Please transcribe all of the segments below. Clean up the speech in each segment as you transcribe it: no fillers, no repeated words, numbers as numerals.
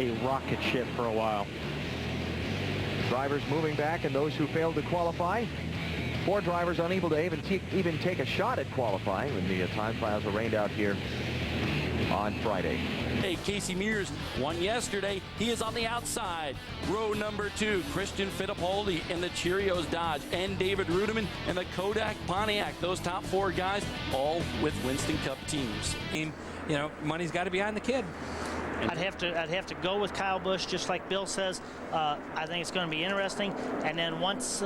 A rocket ship for a while. Drivers moving back, and those who failed to qualify. 4 drivers unable to even take a shot at qualifying when the time trials were rained out here on Friday. Hey, Casey Mears won yesterday. He is on the outside. Row number 2, Christian Fittipaldi in the Cheerios Dodge, and David Reutimann in the Kodak Pontiac. Those top 4 guys, all with Winston Cup teams. You know, money's got to be on the kid. I'd have to go with Kyle Busch, just like Bill says. I think it's going to be interesting. And then once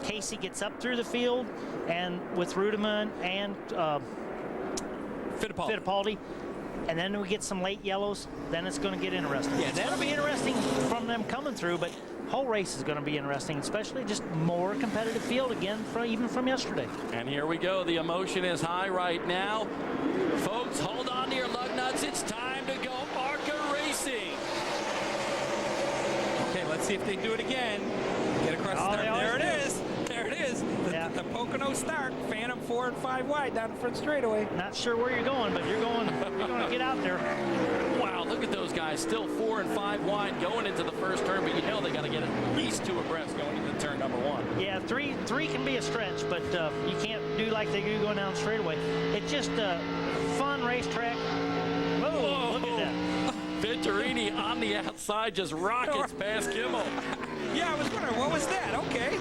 Casey gets up through the field, and with Reutimann and Fittipaldi, and then we get some late yellows, then it's going to get interesting. Yeah, that'll be interesting from them coming through, but whole race is going to be interesting, especially just more competitive field again, even from yesterday. And here we go. The emotion is high right now. Folks, hold on to your lug nuts. It's time to go Arca racing. Okay, let's see if they do it again. Get across the start. There it is. There it is. The Pocono start. Phantom 4 and 5 wide down the front straightaway. Not sure where you're going, but you're going to get out there. Wow, look at those guys. Still 4 and 5 wide going into the first turn, but you know they got to get at least 2 abreast going into turn number 1. Yeah, three can be a stretch, but you can't do like they do going down straightaway. It's just a fun racetrack. Whoa, look at that. Venturini on the outside just rockets past Kimmel. Yeah, I was wondering, what was that? Okay.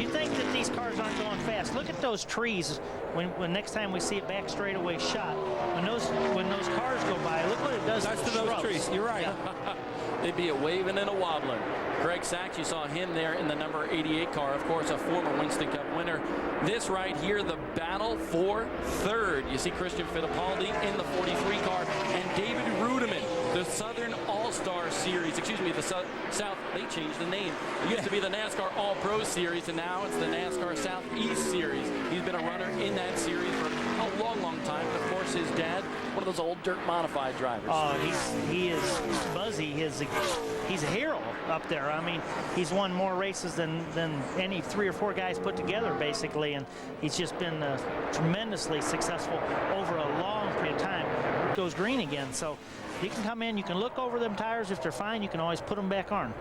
You think that these cars aren't going fast? Look at those trees. When next time we see a back straightaway shot, when those cars go by, look what it does to those trees. You're right. Yeah. They'd be a waving and a wobbling. Greg Sachs, you saw him there in the number 88 car, of course, a former Winston Cup winner. This right here, the battle for third. You see Christian Fittipaldi in the 43 car, and David Reutimann, the Southern All-Star Series, excuse me, the South, they changed the name. It used to be the NASCAR All-Pro Series, and now it's the NASCAR Southeast Series. He's been a runner in that series for a long, long time. And of course, his dad, one of those old dirt modified drivers. Oh, he is Buzzy. He's a hero up there. I mean, he's won more races than any 3 or 4 guys put together, basically, and he's just been tremendously successful over a long period of time. It goes green again, so you can come in, you can look over them tires. If they're fine, you can always put them back on.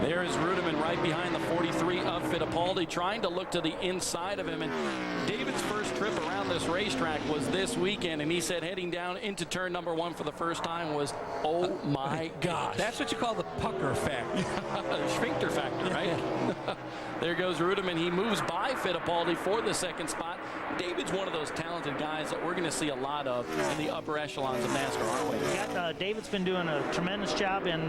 There is Reutimann right behind the 43 of Fittipaldi, trying to look to the inside of him. And David's first trip around this racetrack was this weekend, and he said heading down into turn number 1 for the first time was, oh my gosh. That's what you call the pucker factor. The sphincter factor, right? There goes Reutimann. He moves by Fittipaldi for the second spot. David's one of those talented guys that we're going to see a lot of in the upper echelons of NASCAR, aren't we? David's been doing a tremendous job in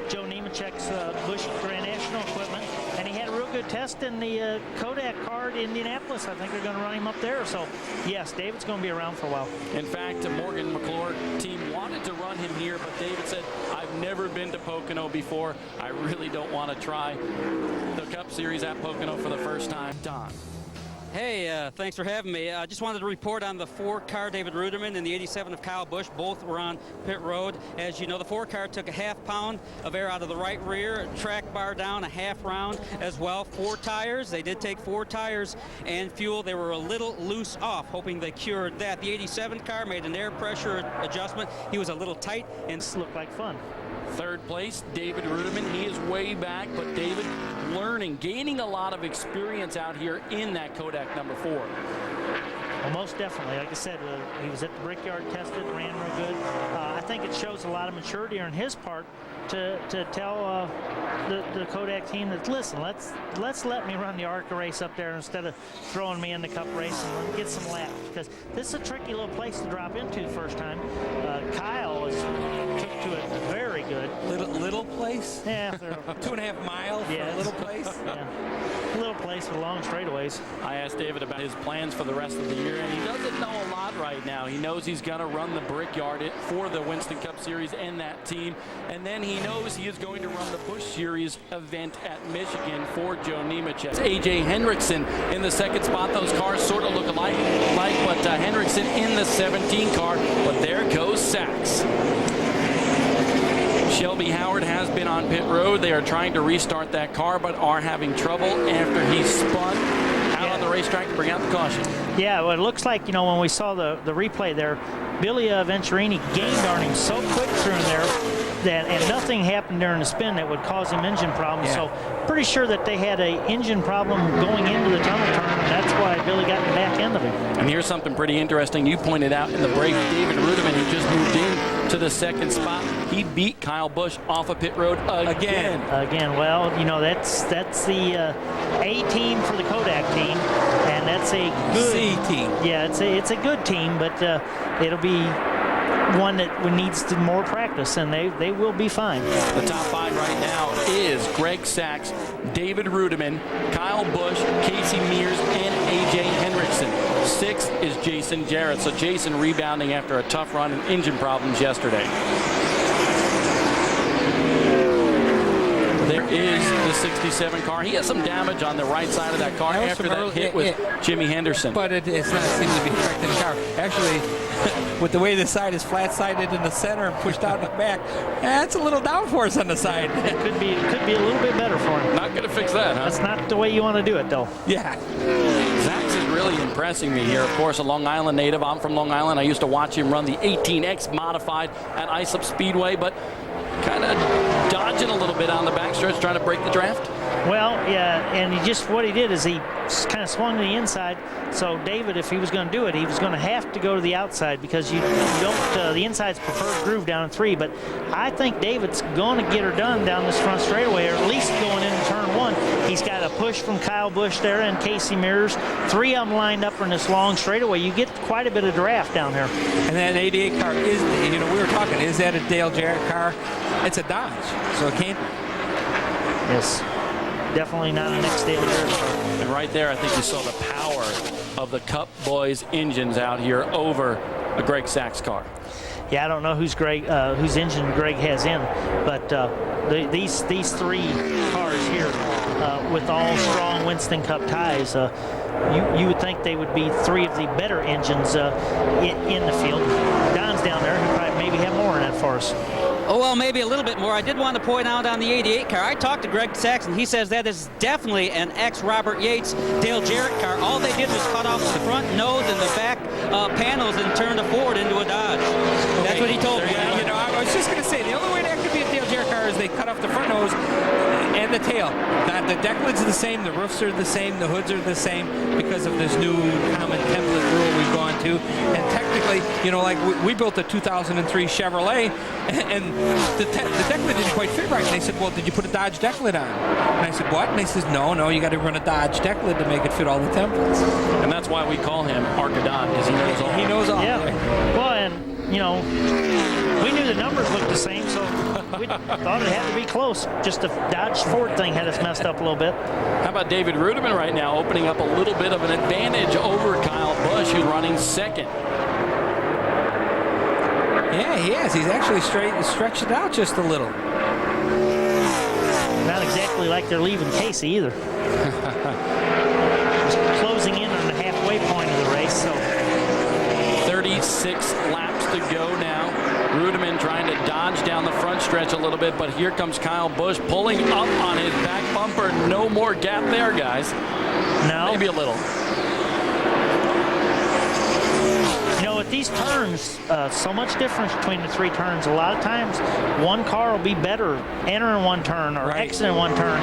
Joe Nemechek's Busch Grand National equipment, and he had a real good test in the Kodak car at Indianapolis. I think they're going to run him up there. So, yes, David's going to be around for a while. In fact, the Morgan-McClure team wanted to run him here, but David said, I've never been to Pocono before. I really don't want to try the Cup Series at Pocono for the first time. Don. Hey, thanks for having me. I just wanted to report on the 4 car, David Reutimann, and the 87 of Kyle Busch. Both were on pit road. As you know, the 4 car took a ½ pound of air out of the right rear, track bar down a half round as well. 4 tires. They did take 4 tires and fuel. They were a little loose off, hoping they cured that. The 87 car made an air pressure adjustment. He was a little tight and looked like fun. Third place, David Reutimann. He is way back, but David learning, gaining a lot of experience out here in that Kodak number 4. Well, most definitely. Like I said, he was at the Brickyard, tested, ran real good. I think it shows a lot of maturity on his part to tell the Kodak team that, listen, let's let me run the Arca race up there instead of throwing me in the Cup race and get some laps, because this is a tricky little place to drop into the first time. Kyle took to it very good. Little place? Yeah. 2.5 miles for a little place? Yeah. A little place with long straightaways. I asked David about his plans for the rest of the year, and he doesn't know a lot right now. He knows he's going to run the Brickyard for the Winston Cup Series and that team, and then he knows he is going to run the Busch Series event at Michigan for Joe Nemechek. It's A.J. Hendrickson in the second spot. Those cars sort of look alike, but Hendrickson in the 17 car, but there goes Sachs. Shelby Howard has been on pit road. They are trying to restart that car, but are having trouble after he spun out on the the racetrack and bring out the caution. Yeah, well, it looks like, you know, when we saw the replay there, Billy Venturini gained on him so quick through there and nothing happened during the spin that would cause him engine problems. So pretty sure that they had an engine problem going into the tunnel turn, and that's why Billy got the back end of it. And here's something pretty interesting. You pointed out in the break, David Reutimann, who just moved in to the second spot, he beat Kyle Busch off of pit road again. Well, you know, that's the A team for the Kodak team, and that's a good C team. Yeah, it's a good team, but it'll be one that needs more practice, and they will be fine. The top 5 right now is Greg Sachs, David Reutimann, Kyle Busch, Casey Mears, and A.J. Henriksen. 6th is Jason Jarrett. So Jason rebounding after a tough run and engine problems yesterday. There is the 67 car. He has some damage on the right side of that car after that hit with Jimmy Henderson. But it's not seems to be affecting the car. Actually, with the way the side is flat-sided in the center and pushed out in the back, that's a little downforce on the side. It could be a little bit better for him. Not going to fix that, huh? That's not the way you want to do it, though. Yeah. Sachs is really impressing me here. Of course, a Long Island native. I'm from Long Island. I used to watch him run the 18X modified at Islip Speedway, but kind of dodging a little bit on the backstretch, trying to break the draft. Well, yeah, and what he did is he kind of swung to the inside. So David, if he was going to do it, he was going to have to go to the outside, because you don't. The inside's preferred groove down in 3. But I think David's going to get her done down this front straightaway, or at least going into turn 1. He's got a push from Kyle Busch there and Casey Mears. 3 of them lined up in this long straightaway. You get quite a bit of draft down there. And that 88 car is, you know, we were talking, is that a Dale Jarrett car? It's a Dodge, so it can't be. Yes. Definitely not an Dale Jarrett. And right there, I think you saw the power of the Cup Boys engines out here over a Greg Sachs car. Yeah, I don't know whose engine Greg has in, but these 3 cars here with all strong Winston Cup ties, you would think they would be 3 of the better engines in the field. Don's down there. He probably maybe have more in that for us. Oh, well, maybe a little bit more. I did want to point out on the 88 car, I talked to Greg Saxon. He says that is definitely an ex-Robert Yates Dale Jarrett car. All they did was cut off the front nose and the back panels and turn the Ford into a Dodge. That's what he told me. You know, I was just going to say, the only way that could be a Dale Jarrett car is they cut off the front nose and the tail. The deck lids are the same, the roofs are the same, the hoods are the same, because of this new common template rule we've gone to. And technically, you know, like we built a 2003 Chevrolet, and the deck lid didn't quite fit right. And they said, well, did you put a Dodge deck lid on? And I said, what? And they said, no, you got to run a Dodge deck lid to make it fit all the templates. And that's why we call him Arca Don, because he knows all. He knows all. Yeah. Well, and, you know, we knew the numbers looked the same, so we thought it had to be close. Just the Dodge Ford thing had us messed up a little bit. How about David Reutimann right now, opening up a little bit of an advantage over Kyle Busch, who's running 2nd. Yeah, he is. He's actually stretched it out just a little. Not exactly like they're leaving Casey either. Just closing in on the halfway point of the race. So 36 laps to go now. Reutimann trying to dodge down the front stretch a little bit, but here comes Kyle Busch pulling up on his back bumper. No more gap there, guys. No. Maybe a little. You know, with these turns, so much difference between the 3 turns. A lot of times, one car will be better entering one turn or exiting one turn.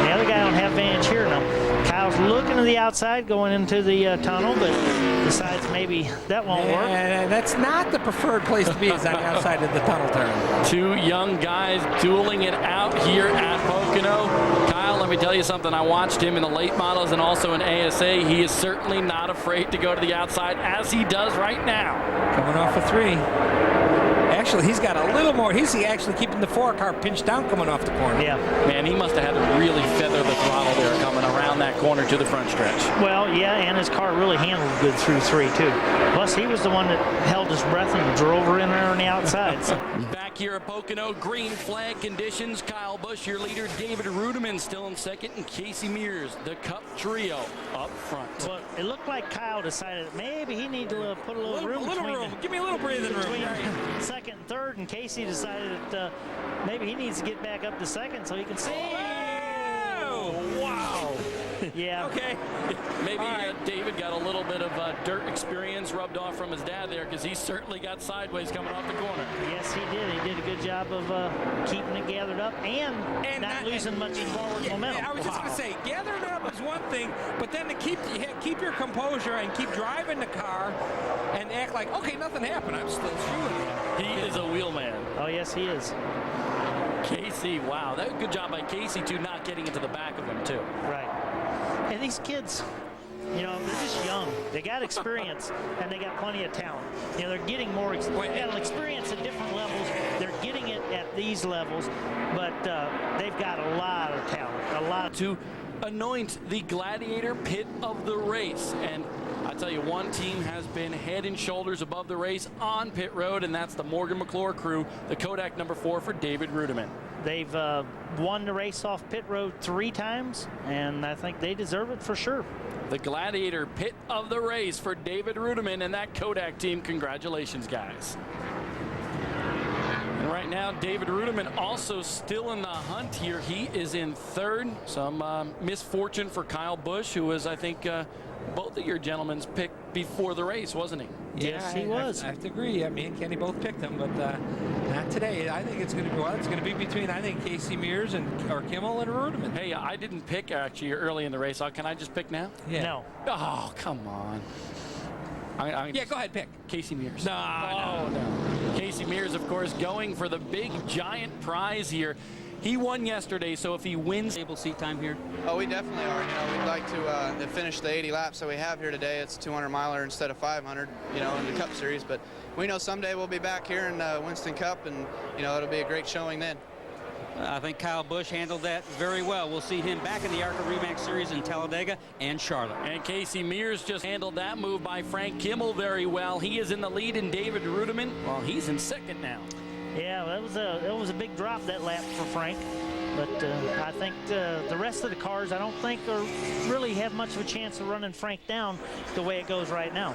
The other guy don't have advantage here now. Kyle's looking to the outside going into the tunnel, but decides maybe that won't work. That's not the preferred place to be, is on the outside of the tunnel turn. 2 young guys dueling it out here at Pocono. Kyle, let me tell you something. I watched him in the late models and also in ASA. He is certainly not afraid to go to the outside, as he does right now. Coming off a 3. Actually, he's got a little more. He's actually keeping the 4 car pinched down coming off the corner. Yeah. Man, he must have had to really feather the throttle there coming around that corner to the front stretch. Well, yeah, and his car really handled good through 3, too. Plus, he was the one that held his breath and drove her in there on the outside. So. Back here at Pocono, green flag conditions. Kyle Busch, your leader. David Reutimann still in 2nd, and Casey Mears, the Cup trio, up front. Well, it looked like Kyle decided maybe he needed to put a little room between. Give me a little breathing room. Between 2nd and 3rd, and Casey decided that maybe he needs to get back up to 2nd so he can see. Oh, wow. Yeah. Okay. Maybe All right. David got a little bit of dirt experience rubbed off from his dad there, because he certainly got sideways coming off the corner. Yes, he did. He did a good job of keeping it gathered up and not losing much forward momentum. I was just going to say, gathering it up is one thing, but then to keep your composure and keep driving the car and act like, okay, nothing happened. I'm still shooting. He is a wheelman. Oh, yes, he is. Casey, wow. That was a good job by Casey, too, not getting into the back of him, too. Right. And these kids, you know, they're just young. They got experience, and they got plenty of talent. You know, they're getting more experience at different levels. They're getting it at these levels, but they've got a lot of talent, a lot. To anoint the gladiator pit of the race. And I tell you, one team has been head and shoulders above the race on pit road, and that's the Morgan-McClure crew, the Kodak number 4 for David Reutimann. They've won the race off pit road 3 times, and I think they deserve it for sure. The gladiator pit of the race for David Reutimann and that Kodak team. Congratulations, guys. And right now, David Reutimann also still in the hunt here. He is in 3rd. Some misfortune for Kyle Busch, who was, I think, both of your gentlemen's picked before the race, wasn't he? Yes, he was. I have to agree. Me and Kenny both picked him, but not today. I think it's going to be, well, it's going to be between, I think, Casey Mears or Kimmel and Reutimann. Hey, I didn't pick actually early in the race. Can I just pick now? Yeah. No. Oh, come on. Yeah, go ahead, pick. Casey Mears. No. Casey Mears, of course, going for the big giant prize here. He won yesterday, so if he wins... Table seat time here. Oh, we definitely are. You know, we'd like to finish the 80 laps that we have here today. It's a 200-miler instead of 500, you know, in the Cup Series. But we know someday we'll be back here in Winston Cup, and, you know, it'll be a great showing then. I think Kyle Busch handled that very well. We'll see him back in the ARCA Remax Series in Talladega and Charlotte. And Casey Mears just handled that move by Frank Kimmel very well. He is in the lead, and David Reutimann, well, he's in 2nd now. Yeah, that was a big drop that lap for Frank. But I think the rest of the cars, I don't think really have much of a chance of running Frank down the way it goes right now.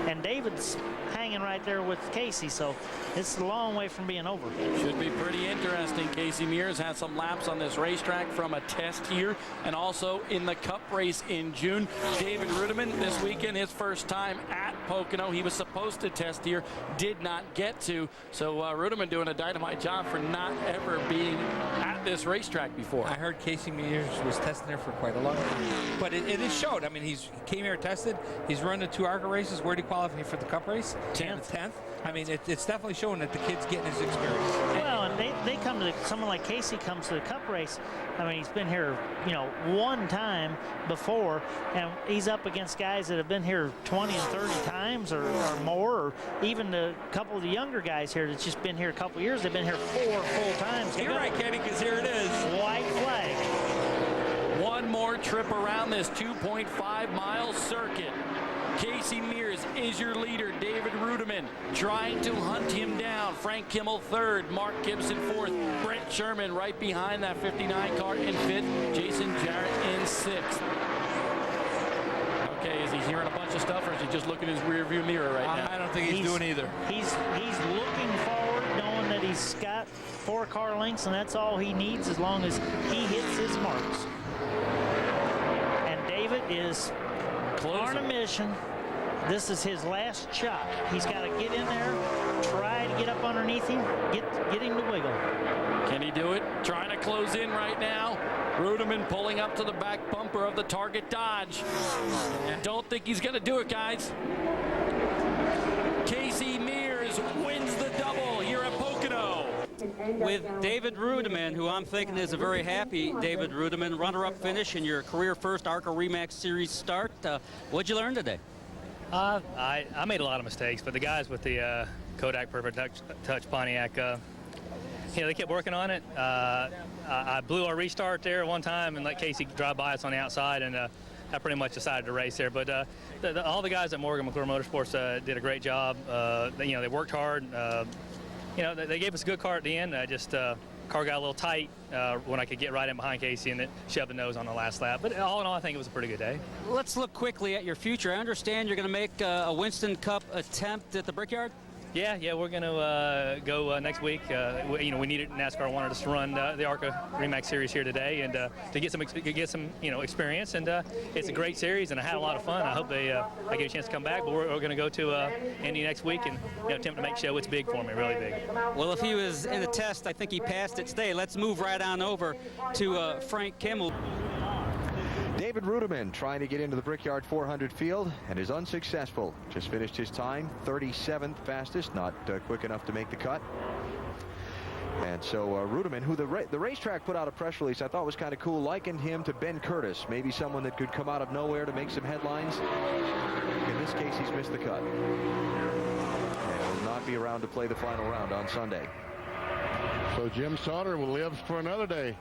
And David's hanging right there with Casey, so it's a long way from being over. Should be pretty interesting. Casey Mears had some laps on this racetrack from a test here and also in the Cup race in June. David Reutimann this weekend, his first time at Pocono. He was supposed to test here, did not get to. So Reutimann doing a dynamite job for not ever being at this racetrack before. I heard Casey Mears was testing there for quite a long time. But it is showed. I mean, he came here tested. He's run the 2 ARCA races. Where did he qualify for the Cup race? 10th. I mean, it's definitely showing that the kid's getting his experience. Well, and they come to, someone like Casey comes to the Cup race. I mean, he's been here, you know, 1 time before, and he's up against guys that have been here 20 and 30 times or more, or even a couple of the younger guys here that's just been here a couple years. They've been here 4 full times. You're right, Kenny, because here it is. White flag. One more trip around this 2.5-mile circuit. Casey Mears is your leader. David Reutimann trying to hunt him down. Frank Kimmel 3rd. Mark Gibson 4th. Brent Sherman right behind that 59 car in 5th. Jason Jarrett in 6th. Okay, is he hearing a bunch of stuff, or is he just looking in his rearview mirror right now? I don't think he's doing either. He's looking forward, knowing that he's got 4 car lengths, and that's all he needs as long as he hits his marks. And David is on a mission. This is his last shot. He's got to get in there, try to get up underneath him, get him to wiggle. Can he do it? Trying to close in right now. Reutimann pulling up to the back bumper of the Target Dodge. Don't think he's going to do it, guys. Casey Mears wins the double here at Pocono. With David Reutimann, who I'm thinking is a very happy David Reutimann, runner-up finish in your career first ARCA Remax Series start. What'd you learn today? I made a lot of mistakes, but the guys with the Kodak Perfect Touch Pontiac, you know, they kept working on it. I blew our restart there one time and let Casey drive by us on the outside, and I pretty much decided to race there. But all the guys at Morgan-McClure Motorsports did a great job. You know, they worked hard. You know, they gave us a good car at the end. Car got a little tight when I could get right in behind Casey, and it shoved the nose on the last lap. But all in all, I think it was a pretty good day. Let's look quickly at your future. I understand you're going to make a Winston Cup attempt at the Brickyard? Yeah, we're going to go next week. We needed NASCAR wanted us to run the ARCA Remax Series here today, and to get some experience. And it's a great series, and I had a lot of fun. I hope I get a chance to come back. But we're going to go to Indy next week and attempt to make show. It's big for me, really big. Well, if he was in a test, I think he passed it today. Let's move right on over to Frank Kimmel. David Reutimann trying to get into the Brickyard 400 field and is unsuccessful. Just finished his time, 37th fastest, not quick enough to make the cut. And so Reutimann, who the racetrack put out a press release I thought was kind of cool, likened him to Ben Curtis, maybe someone that could come out of nowhere to make some headlines. In this case, he's missed the cut. And will not be around to play the final round on Sunday. So Jim Sauter will live for another day.